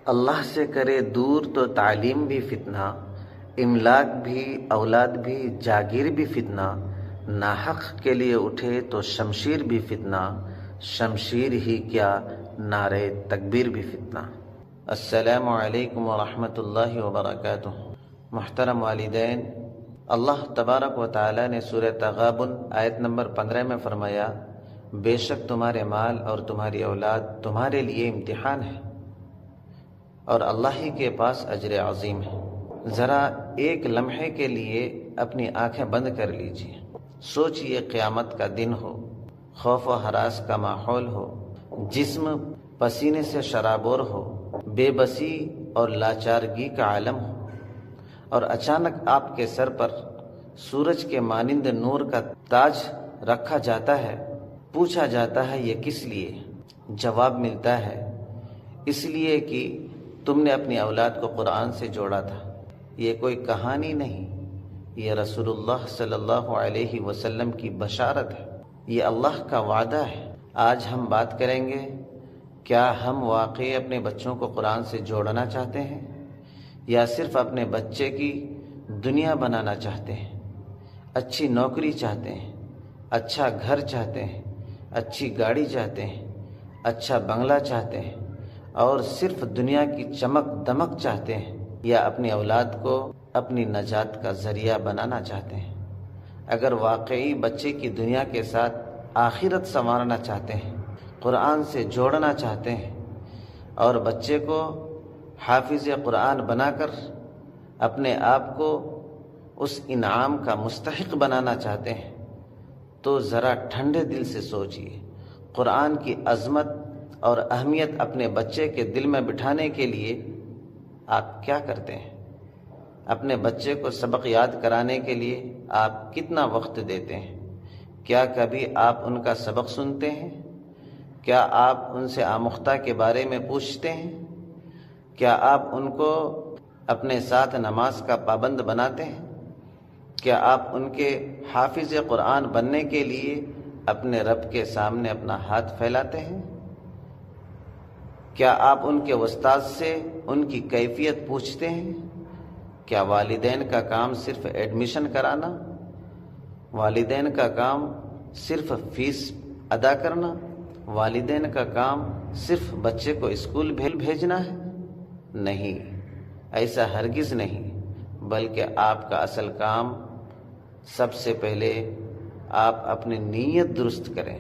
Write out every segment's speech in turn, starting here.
اللہ سے کرے دور تو تعلیم بھی فتنہ، املاک بھی، اولاد بھی، جاگیر بھی فتنہ، ناحق کے لیے اٹھے تو شمشیر بھی فتنہ، شمشیر ہی کیا نعرے تکبیر بھی فتنہ۔ السلام علیکم ورحمۃ اللہ وبرکاتہ۔ محترم والدین، اللہ تبارک و تعالی نے سورہ تغابن آیت نمبر 15 میں فرمایا، بے شک تمہارے مال اور تمہاری اولاد تمہارے لیے امتحان ہے اور اللہ ہی کے پاس اجر عظیم ہے۔ ذرا ایک لمحے کے لیے اپنی آنکھیں بند کر لیجیے، سوچئے قیامت کا دن ہو، خوف و ہراس کا ماحول ہو، جسم پسینے سے شرابور ہو، بے بسی اور لاچارگی کا عالم ہو، اور اچانک آپ کے سر پر سورج کے مانند نور کا تاج رکھا جاتا ہے، پوچھا جاتا ہے یہ کس لیے؟ جواب ملتا ہے اس لیے کہ تم نے اپنی اولاد کو قرآن سے جوڑا تھا۔ یہ کوئی کہانی نہیں، یہ رسول اللہ صلی اللہ علیہ وسلم کی بشارت ہے، یہ اللہ کا وعدہ ہے۔ آج ہم بات کریں گے، کیا ہم واقعی اپنے بچوں کو قرآن سے جوڑنا چاہتے ہیں یا صرف اپنے بچے کی دنیا بنانا چاہتے ہیں؟ اچھی نوکری چاہتے ہیں، اچھا گھر چاہتے ہیں، اچھی گاڑی چاہتے ہیں، اچھا بنگلہ چاہتے ہیں اور صرف دنیا کی چمک دمک چاہتے ہیں، یا اپنی اولاد کو اپنی نجات کا ذریعہ بنانا چاہتے ہیں؟ اگر واقعی بچے کی دنیا کے ساتھ آخرت سنوارنا چاہتے ہیں، قرآن سے جوڑنا چاہتے ہیں اور بچے کو حافظ قرآن بنا کر اپنے آپ کو اس انعام کا مستحق بنانا چاہتے ہیں، تو ذرا ٹھنڈے دل سے سوچئے، قرآن کی عظمت اور اہمیت اپنے بچے کے دل میں بٹھانے کے لیے آپ کیا کرتے ہیں؟ اپنے بچے کو سبق یاد کرانے کے لیے آپ کتنا وقت دیتے ہیں؟ کیا کبھی آپ ان کا سبق سنتے ہیں؟ کیا آپ ان سے آموختہ کے بارے میں پوچھتے ہیں؟ کیا آپ ان کو اپنے ساتھ نماز کا پابند بناتے ہیں؟ کیا آپ ان کے حافظ قرآن بننے کے لیے اپنے رب کے سامنے اپنا ہاتھ پھیلاتے ہیں؟ کیا آپ ان کے استاد سے ان کی کیفیت پوچھتے ہیں؟ کیا والدین کا کام صرف ایڈمیشن کرانا؟ والدین کا کام صرف فیس ادا کرنا؟ والدین کا کام صرف بچے کو اسکول بھیجنا ہے؟ نہیں، ایسا ہرگز نہیں، بلکہ آپ کا اصل کام سب سے پہلے آپ اپنی نیت درست کریں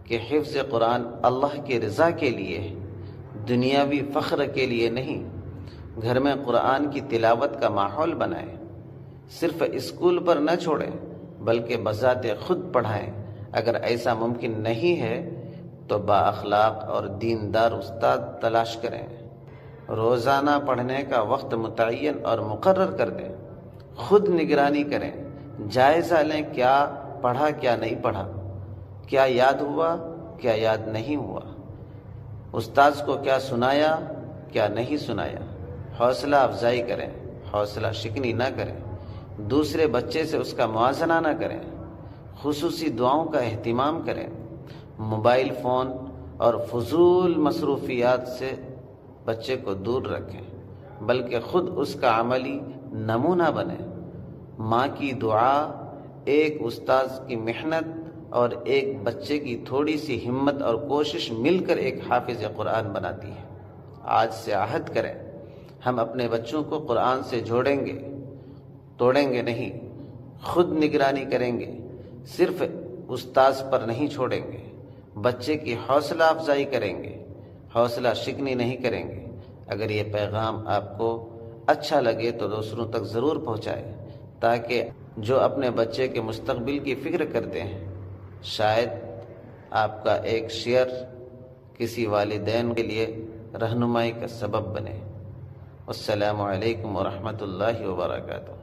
کہ حفظ قرآن اللہ کی رضا کے لیے ہے، دنیاوی فخر کے لیے نہیں۔ گھر میں قرآن کی تلاوت کا ماحول بنائیں، صرف اسکول پر نہ چھوڑیں بلکہ بذات خود پڑھائیں۔ اگر ایسا ممکن نہیں ہے تو با اخلاق اور دیندار استاد تلاش کریں، روزانہ پڑھنے کا وقت متعین اور مقرر کر دیں، خود نگرانی کریں، جائزہ لیں کیا پڑھا کیا نہیں پڑھا، کیا یاد ہوا کیا یاد نہیں ہوا، استاذ کو کیا سنایا کیا نہیں سنایا۔ حوصلہ افزائی کریں، حوصلہ شکنی نہ کریں، دوسرے بچے سے اس کا موازنہ نہ کریں، خصوصی دعاؤں کا اہتمام کریں، موبائل فون اور فضول مصروفیات سے بچے کو دور رکھیں بلکہ خود اس کا عملی نمونہ بنیں۔ ماں کی دعا، ایک استاذ کی محنت اور ایک بچے کی تھوڑی سی ہمت اور کوشش مل کر ایک حافظ قرآن بناتی ہے۔ آج سے عہد کریں، ہم اپنے بچوں کو قرآن سے جوڑیں گے، توڑیں گے نہیں، خود نگرانی کریں گے، صرف استاذ پر نہیں چھوڑیں گے، بچے کی حوصلہ افزائی کریں گے، حوصلہ شکنی نہیں کریں گے۔ اگر یہ پیغام آپ کو اچھا لگے تو دوسروں تک ضرور پہنچائیں، تاکہ جو اپنے بچے کے مستقبل کی فکر کرتے ہیں، شاید آپ کا ایک شیئر کسی والدین کے لیے رہنمائی کا سبب بنے۔ السلام علیکم ورحمۃ اللہ وبرکاتہ۔